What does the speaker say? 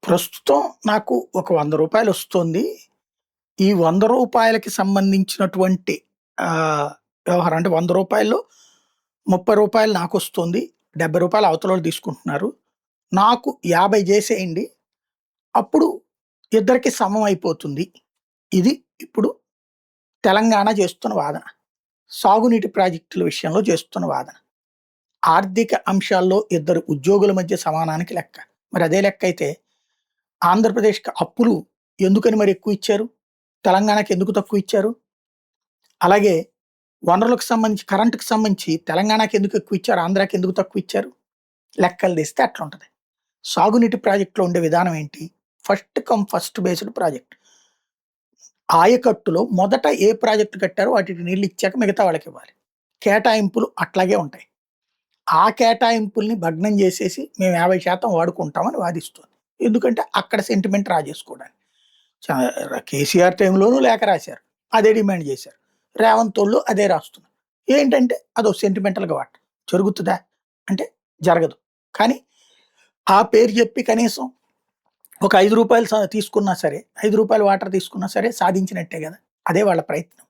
ప్రస్తుతం నాకు ఒక రూ. 100 వస్తోంది. ఈ రూ. 100కి సంబంధించినటువంటి వ్యవహారం అంటే రూ. 100లో రూ. 30 నాకొస్తుంది. రూ. 70 అవతలోళ్ళు తీసుకుంటున్నారు. నాకు 50 జేసేయండి. అప్పుడు ఇద్దరికి సమం అయిపోతుంది. ఇది ఇప్పుడు తెలంగాణ చేస్తున్న వాదన. సాగునీటి ప్రాజెక్టుల విషయంలో చేస్తున్న వాదన. ఆర్థిక అంశాల్లో ఇద్దరు ఉద్యోగుల మధ్య సమానానికి లెక్క. మరి అదే లెక్కయితే ఆంధ్రప్రదేశ్‌కి అప్పులు ఎందుకని మరి ఎక్కువ ఇచ్చారు? తెలంగాణకి ఎందుకు తక్కువ ఇచ్చారు? అలాగే వనరులకు సంబంధించి కరెంట్‌కి సంబంధించి తెలంగాణకి ఎందుకు ఎక్కువ ఇచ్చారు? ఆంధ్రాకి ఎందుకు తక్కువ ఇచ్చారు? లెక్కలు తీస్తే అట్లుంటది. సాగునీటి ప్రాజెక్ట్‌లో ఉండే విధానం ఏంటి? First come first based project. ఆయకట్టులో మొదట ఏ ప్రాజెక్ట్ కట్టారో వాటికి నీళ్ళు ఇచ్చాక మిగతా వాళ్ళకివ్వాలి. కేటాయింపులు అట్లాగే ఉంటాయి. ఆ కేటాయింపుల్ని భగ్నం చేసేసి మేము 50% వాడుకుంటామని వాదిస్తుంది. ఎందుకంటే అక్కడ సెంటిమెంట్ రాజేసుకోవడానికి. కేసీఆర్ టైంలోనూ లేఖ రాశారు. అదే డిమాండ్ చేశారు. రేవంతోళ్ళు అదే రాస్తున్నారు. ఏంటంటే అదో సెంటిమెంటల్‌గా వాట. జరుగుతుందా? అంటే జరగదు. కానీ ఆ పేరు చెప్పి కనీసం ఒక రూ. 5 తీసుకున్నా సరే, రూ. 5 వాటర్ తీసుకున్నా సరే సాధించినట్టే గదా! అదే వాళ్ళ ప్రయత్నం.